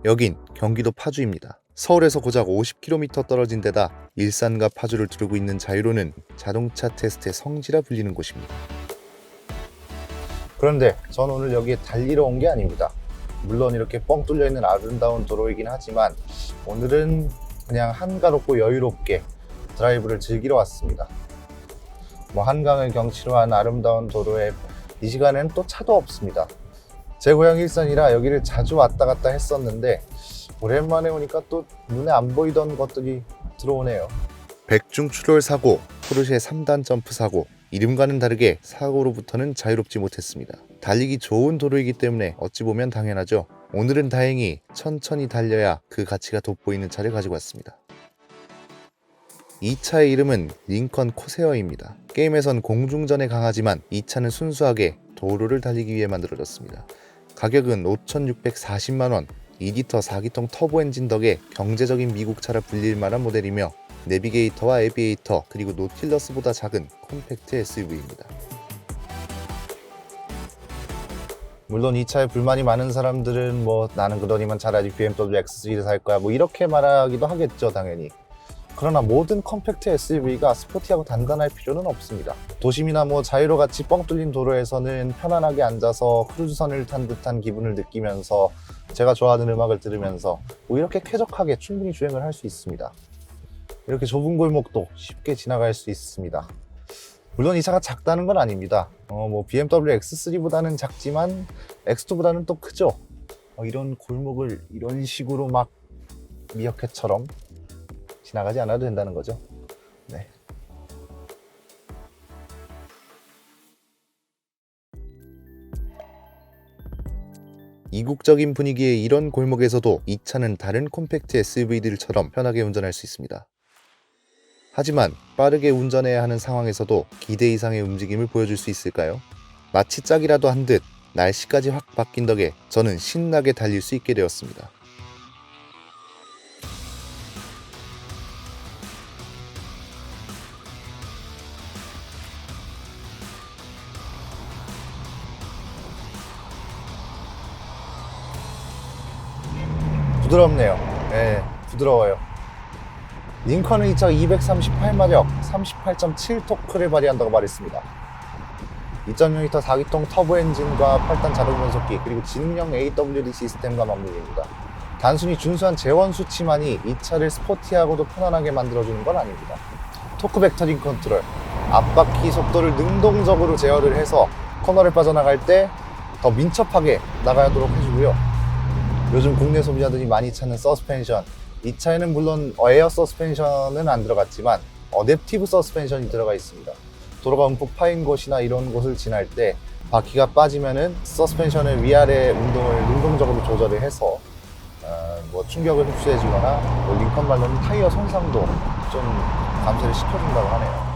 여긴 경기도 파주입니다. 서울에서 고작 50km 떨어진 데다 일산과 파주를 두르고 있는 자유로는 자동차 테스트의 성지라 불리는 곳입니다. 그런데 전 오늘 여기에 달리러 온 게 아닙니다. 물론 이렇게 뻥 뚫려 있는 아름다운 도로이긴 하지만 오늘은 그냥 한가롭고 여유롭게 드라이브를 즐기러 왔습니다. 한강을 경치로 한 아름다운 도로에 이 시간에는 또 차도 없습니다. 제 고향 일산이라 여기를 자주 왔다 갔다 했었는데 오랜만에 오니까 또 눈에 안 보이던 것들이 들어오네요. 백중 출혈 사고, 포르쉐 3단 점프 사고, 이름과는 다르게 사고로부터는 자유롭지 못했습니다. 달리기 좋은 도로이기 때문에 어찌 보면 당연하죠. 오늘은 다행히 천천히 달려야 그 가치가 돋보이는 차를 가지고 왔습니다. 이 차의 이름은 링컨 코세어입니다. 게임에선 공중전에 강하지만 이 차는 순수하게 도로를 달리기 위해 만들어졌습니다. 가격은 5,640만원, 2리터 4기통 터보 엔진 덕에 경제적인 미국차라 불릴 만한 모델이며 내비게이터와 에비에이터 그리고 노틸러스보다 작은 콤팩트 SUV입니다. 물론 이 차에 불만이 많은 사람들은 나는 그러니만 차라리 BMW X3를 살 거야 이렇게 말하기도 하겠죠, 당연히. 그러나 모든 컴팩트 SUV가 스포티하고 단단할 필요는 없습니다. 도심이나 자유로같이 뻥 뚫린 도로에서는 편안하게 앉아서 크루즈선을 탄 듯한 기분을 느끼면서 제가 좋아하는 음악을 들으면서 이렇게 쾌적하게 충분히 주행을 할 수 있습니다. 이렇게 좁은 골목도 쉽게 지나갈 수 있습니다. 물론 이 차가 작다는 건 아닙니다. BMW X3보다는 작지만 X2보다는 또 크죠. 이런 골목을 이런 식으로 미어캣처럼 지나가지 않아도 된다는 거죠. 네. 이국적인 분위기의 이런 골목에서도 이 차는 다른 콤팩트 SUV들처럼 편하게 운전할 수 있습니다. 하지만 빠르게 운전해야 하는 상황에서도 기대 이상의 움직임을 보여줄 수 있을까요? 마치 짝이라도 한 듯 날씨까지 확 바뀐 덕에 저는 신나게 달릴 수 있게 되었습니다. 부드럽네요. 네, 부드러워요. 링컨은 이 차가 238마력, 38.7 토크를 발휘한다고 말했습니다. 2.0L 4기통 터보 엔진과 8단 자동 변속기 그리고 지능형 AWD 시스템과 맞물립니다. 단순히 준수한 제원 수치만이 이 차를 스포티하고도 편안하게 만들어주는 건 아닙니다. 토크 벡터링 컨트롤, 앞바퀴 속도를 능동적으로 제어를 해서 코너를 빠져나갈 때 더 민첩하게 나가도록 해주고요. 요즘 국내 소비자들이 많이 찾는 서스펜션, 이 차에는 물론 에어 서스펜션은 안 들어갔지만 어댑티브 서스펜션이 들어가 있습니다. 도로가 움푹 파인 곳이나 이런 곳을 지날 때 바퀴가 빠지면은 서스펜션의 위아래 운동을 능동적으로 조절을 해서 충격을 흡수해주거나 링컨 말로는 타이어 손상도 좀 감소를 시켜준다고 하네요.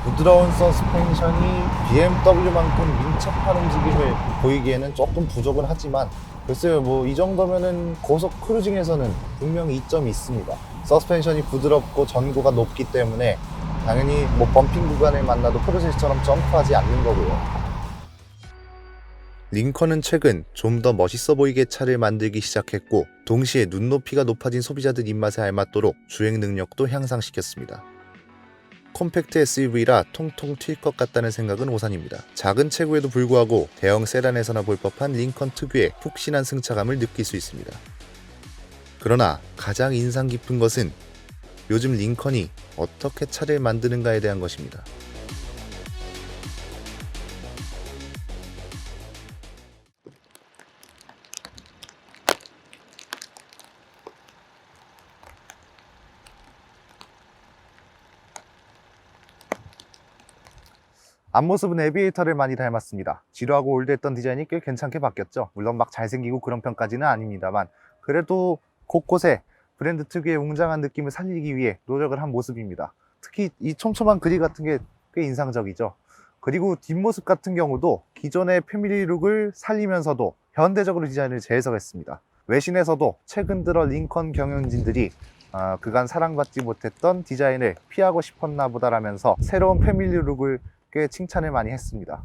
부드러운 서스펜션이 BMW만큼 민첩한 움직임을 보이기에는 조금 부족은 하지만 글쎄요, 이 정도면은 고속 크루징에서는 분명히 이점이 있습니다. 서스펜션이 부드럽고 전고가 높기 때문에 당연히 범핑 구간을 만나도 포르쉐처럼 점프하지 않는 거고요. 링컨은 최근 좀 더 멋있어 보이게 차를 만들기 시작했고 동시에 눈높이가 높아진 소비자들 입맛에 알맞도록 주행 능력도 향상시켰습니다. 콤팩트 SUV라 통통 튈 것 같다는 생각은 오산입니다. 작은 체구에도 불구하고 대형 세단에서나 볼 법한 링컨 특유의 푹신한 승차감을 느낄 수 있습니다. 그러나 가장 인상 깊은 것은 요즘 링컨이 어떻게 차를 만드는가에 대한 것입니다. 앞모습은 에비에이터를 많이 닮았습니다. 지루하고 올드했던 디자인이 꽤 괜찮게 바뀌었죠. 물론 잘생기고 그런 편까지는 아닙니다만 그래도 곳곳에 브랜드 특유의 웅장한 느낌을 살리기 위해 노력을 한 모습입니다. 특히 이 촘촘한 그릴 같은 게 꽤 인상적이죠. 그리고 뒷모습 같은 경우도 기존의 패밀리룩을 살리면서도 현대적으로 디자인을 재해석했습니다. 외신에서도 최근 들어 링컨 경영진들이 그간 사랑받지 못했던 디자인을 피하고 싶었나 보다라면서 새로운 패밀리룩을 꽤 칭찬을 많이 했습니다.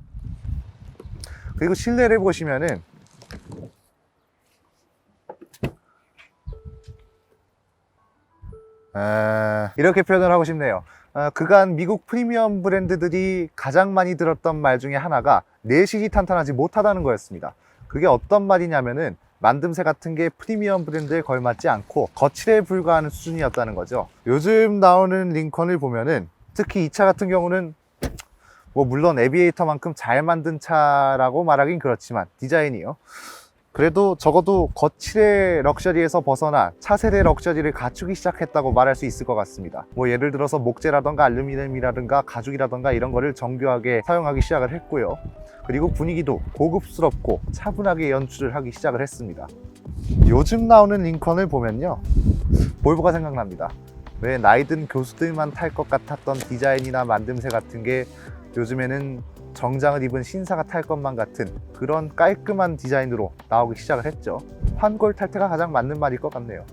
그리고 실내를 보시면은 이렇게 표현을 하고 싶네요. 그간 미국 프리미엄 브랜드들이 가장 많이 들었던 말 중에 하나가 내실이 탄탄하지 못하다는 거였습니다. 그게 어떤 말이냐면은 만듦새 같은 게 프리미엄 브랜드에 걸맞지 않고 거칠에 불과하는 수준이었다는 거죠. 요즘 나오는 링컨을 보면은 특히 이 차 같은 경우는 뭐 물론 에비에이터만큼 잘 만든 차라고 말하긴 그렇지만 디자인이요. 그래도 적어도 거칠의 럭셔리에서 벗어나 차세대 럭셔리를 갖추기 시작했다고 말할 수 있을 것 같습니다. 뭐 예를 들어서 목재라던가 알루미늄이라든가 가죽이라던가 이런 거를 정교하게 사용하기 시작을 했고요. 그리고 분위기도 고급스럽고 차분하게 연출을 하기 시작을 했습니다. 요즘 나오는 링컨을 보면요, 볼보가 생각납니다. 왜 나이든 교수들만 탈 것 같았던 디자인이나 만듦새 같은 게 요즘에는 정장을 입은 신사가 탈 것만 같은 그런 깔끔한 디자인으로 나오기 시작을 했죠. 환골 탈태가 가장 맞는 말일 것 같네요.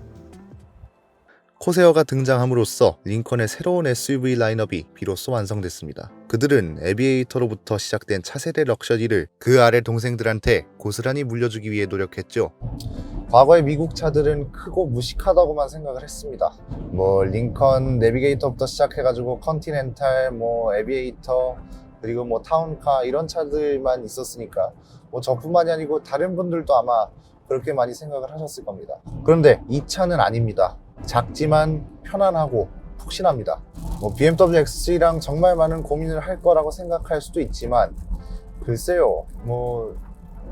코세어가 등장함으로써 링컨의 새로운 SUV 라인업이 비로소 완성됐습니다. 그들은 에비에이터로부터 시작된 차세대 럭셔리를 그 아래 동생들한테 고스란히 물려주기 위해 노력했죠. 과거의 미국 차들은 크고 무식하다고만 생각을 했습니다. 뭐 링컨 내비게이터부터 시작해가지고 컨티넨탈, 뭐 에비에이터, 그리고 뭐 타운카 이런 차들만 있었으니까 뭐 저뿐만이 아니고 다른 분들도 아마 그렇게 많이 생각을 하셨을 겁니다. 그런데 이 차는 아닙니다. 작지만 편안하고 푹신합니다. 뭐 BMW X3랑 정말 많은 고민을 할 거라고 생각할 수도 있지만 글쎄요, 뭐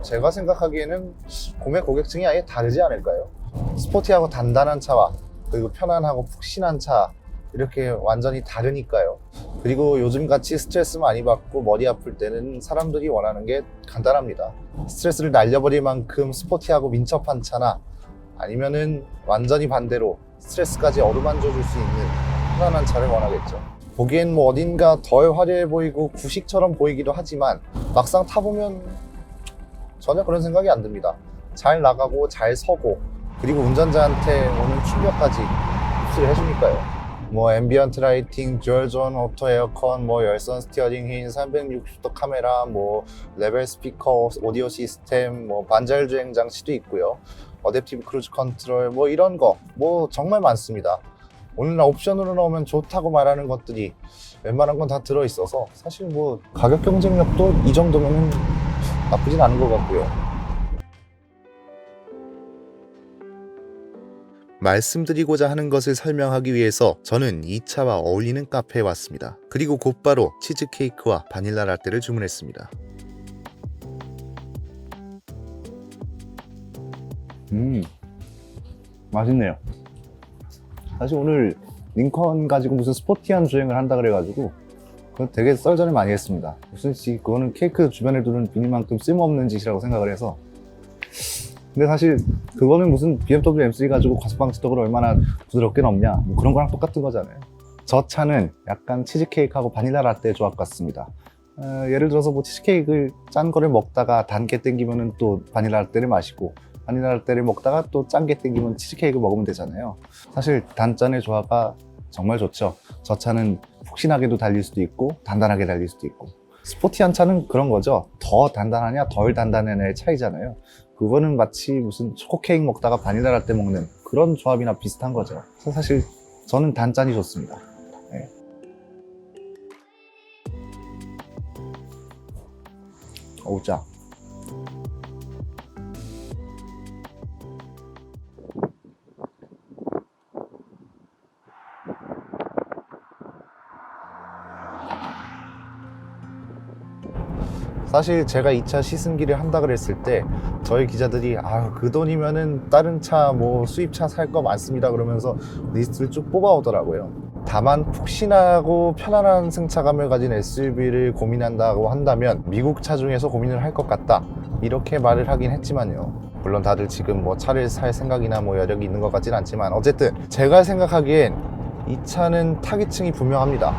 제가 생각하기에는 구매 고객층이 아예 다르지 않을까요? 스포티하고 단단한 차와 그리고 편안하고 푹신한 차, 이렇게 완전히 다르니까요. 그리고 요즘같이 스트레스 많이 받고 머리 아플 때는 사람들이 원하는 게 간단합니다. 스트레스를 날려버릴 만큼 스포티하고 민첩한 차나 아니면은 완전히 반대로 스트레스까지 어루만져 줄 수 있는 편안한 차를 원하겠죠. 보기엔 뭐 어딘가 덜 화려해 보이고 구식처럼 보이기도 하지만 막상 타보면 전혀 그런 생각이 안 듭니다. 잘 나가고 잘 서고 그리고 운전자한테 오는 충격까지 흡수를 해주니까요. 뭐 앰비언트 라이팅, 듀얼존 오토 에어컨, 뭐 열선 스티어링 휠, 360도 카메라, 뭐 레벨 스피커, 오디오 시스템, 뭐 반자율 주행 장치도 있고요. 어댑티브 크루즈 컨트롤, 뭐 이런 거 뭐 정말 많습니다. 오늘날 옵션으로 나오면 좋다고 말하는 것들이 웬만한 건 다 들어있어서 사실 뭐 가격 경쟁력도 이 정도면 나쁘진 않은 것 같고요. 말씀드리고자 하는 것을 설명하기 위해서 저는 이 차와 어울리는 카페에 왔습니다. 그리고 곧바로 치즈케이크와 바닐라 라떼를 주문했습니다. 맛있네요. 사실 오늘 링컨 가지고 무슨 스포티한 주행을 한다 그래가지고 그거 되게 썰전을 많이 했습니다. 무슨 그거는 케이크 주변에 두는 비닐만큼 쓸모없는 짓이라고 생각을 해서. 근데 사실 그거는 무슨 BMW M3 가지고 과속방지턱을 얼마나 부드럽게 넘냐, 뭐 그런 거랑 똑같은 거잖아요. 저 차는 약간 치즈케이크하고 바닐라 라떼의 조합 같습니다. 예를 들어서 뭐 치즈케이크를 짠 거를 먹다가 단 게 땡기면은 또 바닐라 라떼를 마시고, 바닐라 라떼를 먹다가 또 짠 게 땡기면 치즈케이크 먹으면 되잖아요. 사실 단짠의 조화가 정말 좋죠. 저 차는 푹신하게도 달릴 수도 있고 단단하게 달릴 수도 있고. 스포티한 차는 그런 거죠. 더 단단하냐 덜 단단하냐의 차이잖아요. 그거는 마치 무슨 초코 케이크 먹다가 바닐라 라떼 먹는 그런 조합이나 비슷한 거죠. 그래서 사실 저는 단짠이 좋습니다. 네. 어우 짜. 사실 제가 이 차 시승기를 한다 그랬을 때 저희 기자들이 그 돈이면은 다른 차 뭐 수입차 살 거 많습니다 그러면서 리스트를 쭉 뽑아오더라고요. 다만 푹신하고 편안한 승차감을 가진 SUV를 고민한다고 한다면 미국 차 중에서 고민을 할 것 같다, 이렇게 말을 하긴 했지만요. 물론 다들 지금 뭐 차를 살 생각이나 뭐 여력이 있는 것 같진 않지만 어쨌든 제가 생각하기엔 이 차는 타깃층이 분명합니다.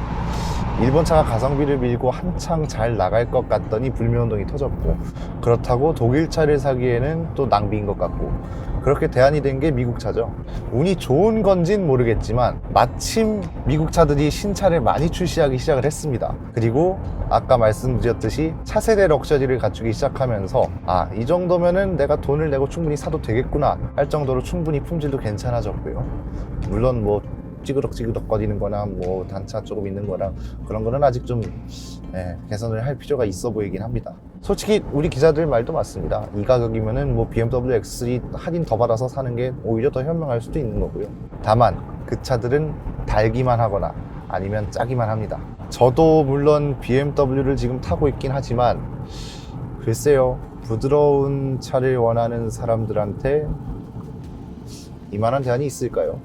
일본 차가 가성비를 밀고 한창 잘 나갈 것 같더니 불매운동이 터졌고, 그렇다고 독일 차를 사기에는 또 낭비인 것 같고, 그렇게 대안이 된 게 미국 차죠. 운이 좋은 건진 모르겠지만 마침 미국 차들이 신차를 많이 출시하기 시작을 했습니다. 그리고 아까 말씀드렸듯이 차세대 럭셔리를 갖추기 시작하면서 이 정도면은 내가 돈을 내고 충분히 사도 되겠구나 할 정도로 충분히 품질도 괜찮아졌고요. 물론 뭐 찌그덕 거리는 거나 뭐 단차 조금 있는 거랑 그런 거는 아직 좀 개선을 할 필요가 있어 보이긴 합니다. 솔직히 우리 기자들 말도 맞습니다. 이 가격이면은 뭐 BMW X3 할인 더 받아서 사는 게 오히려 더 현명할 수도 있는 거고요. 다만 그 차들은 달기만 하거나 아니면 짜기만 합니다. 저도 물론 BMW를 지금 타고 있긴 하지만 글쎄요, 부드러운 차를 원하는 사람들한테 이만한 제한이 있을까요?